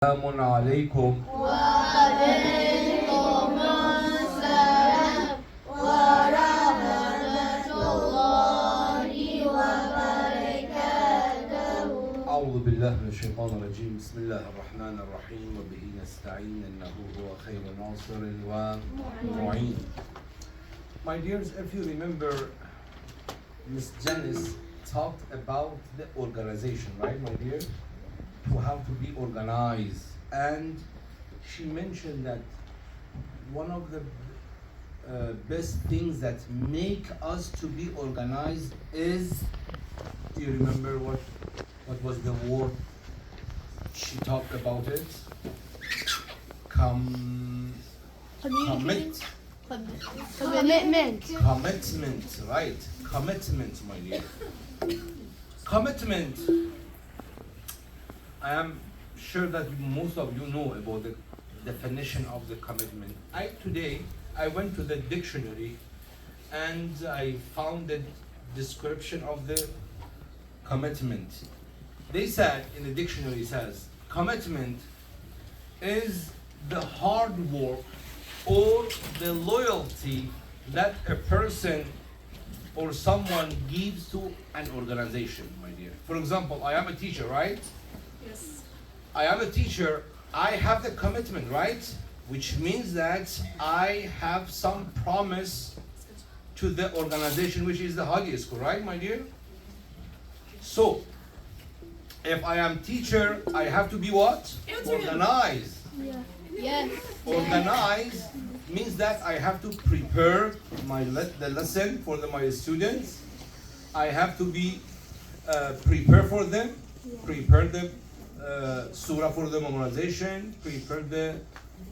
السلام عليكم وعليكم السلام ورحمة الله وبركاته. أعوذ بالله من الشيطان الرجيم بسم الله الرحمن الرحيم وبه نستعين إنه هو خير ناصر ومعين. My dears, if you remember, Miss Janice talked about the organization, right, my dear? To how to be organized, and she mentioned that one of the best things that make us to be organized is, do you remember what was the word she talked about it? Commitment, Commitment, right? Commitment, my dear. Commitment. I am sure that most of you know about the definition of the commitment. Today I went to the dictionary and I found the description of the commitment. They said in the dictionary says commitment is the hard work or the loyalty that a person or someone gives to an organization, my dear. For example, I am a teacher, right? Yes. I am a teacher, I have the commitment, right? Which means that I have some promise to the organization, which is the Hadi School, right, my dear? So, if I am teacher, I have to be what? Organized. Yes. Organized means that I have to prepare the lesson for my students. I have to be prepare for them, prepare the surah for the memorization, prepare the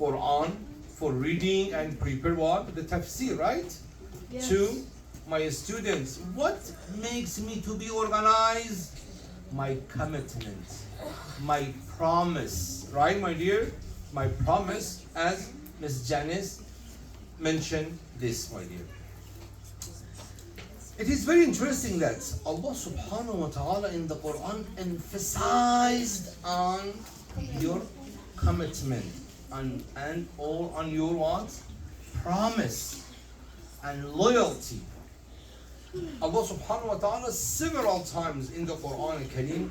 Quran for reading, and prepare what? The tafsir, right? Yes. To my students. What makes me to be organized? My commitment, my promise, right, my dear? My promise, as Miss Janice mentioned this, my dear. It is very interesting that Allah subhanahu wa ta'ala in the Quran emphasized on your commitment and all on your what? Promise and loyalty. Allah subhanahu wa ta'ala several times in the Quran al-Kareem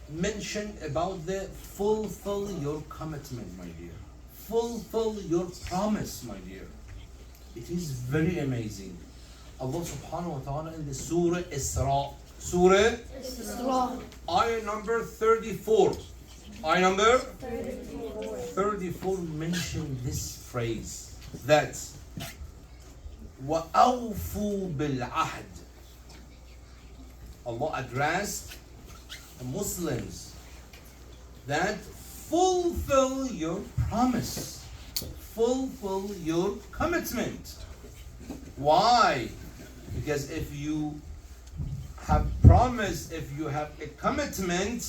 mentioned about the fulfill your commitment, my dear. Fulfill your promise, my dear. It is very amazing. Allah subhanahu wa ta'ala in the Surah Isra. Surah ayah number 34. Ayah number 34 mentioned this phrase that وَأَوْفُوا بِالْعَهْدِ. Allah addressed the Muslims that fulfill your promise, fulfill your commitment. Why? Because if you have promise, if you have a commitment,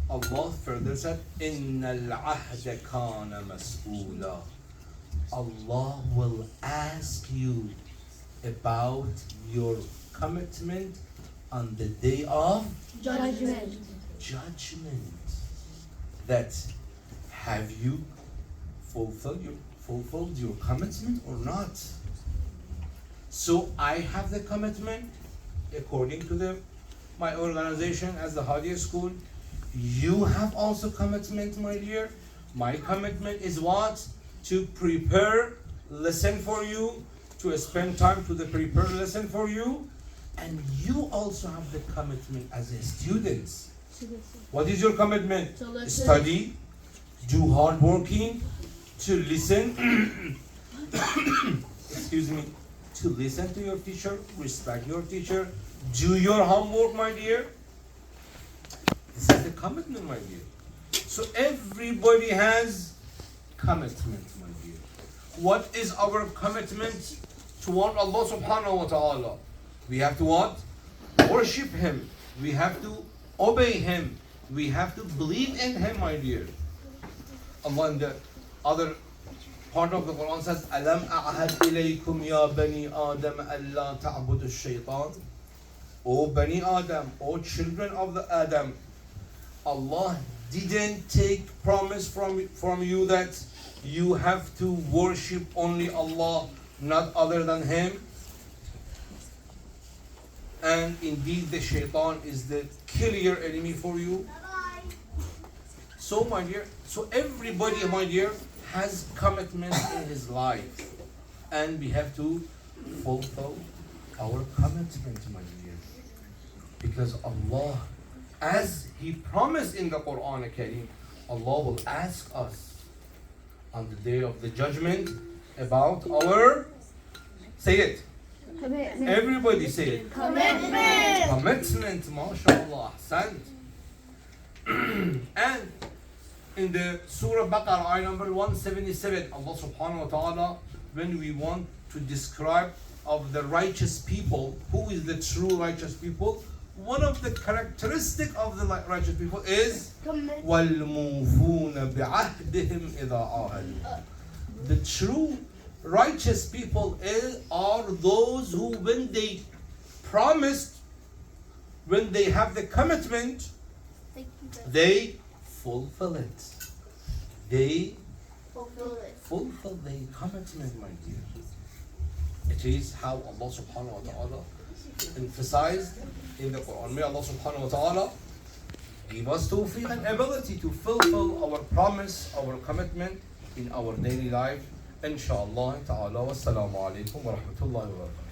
Allah further said, إِنَّ الْعَهْدَ كَانَ مَسْئُولًا. Allah will ask you about your commitment on the day of Judgment. That have you fulfilled your commitment or not? So I have the commitment according to my organization as the Hadi School. You have also commitment, my dear. My commitment is what? To prepare lesson for you, to spend time to the prepare lesson for you, and you also have the commitment as a student. What is your commitment? To listen. Study, do hard working, to listen. Excuse me. To listen to your teacher, respect your teacher, do your homework, my dear. This is the commitment, my dear. So everybody has commitment, my dear. What is our commitment toward Allah subhanahu wa ta'ala? We have to what? Worship Him. We have to obey Him. We have to believe in Him, my dear. Allah in the other part of the Quran says, أَلَمْ أَعْهَدْ إِلَيْكُمْ يَا بَنِي آدَمَ أَلَّا تَعْبُدُوا الشَّيْطَانِ. O Bani Adam, O children of the Adam, Allah didn't take promise from you that you have to worship only Allah, not other than Him. And indeed the shaitan is the clear enemy for you. So my dear, so everybody, my dear, has commitment in his life, and we have to fulfill our commitment, my dear, because Allah, as He promised in the Quran Kareem, Allah will ask us on the day of the judgment about our, say it, Commitment. everybody say it, commitment, mashallah, ahsant. And in the Surah Baqarah, ayah number 177, Allah subhanahu wa ta'ala, when we want to describe of the righteous people, who is the true righteous people, one of the characteristic of the righteous people is وَالْمُوفُونَ بِعَهْدِهِمْ إِذَا عَاهَدُوا. The true righteous people are those who, when they promised, when they have the commitment, they fulfill it. They fulfill the commitment, my dear. It is how Allah subhanahu wa ta'ala emphasized in the Quran. May Allah subhanahu wa ta'ala give us tawfiq and ability to fulfill our promise, our commitment in our daily life. Inshallah ta'ala. Wassalamu alaikum wa rahmatullahi wa barakatuh.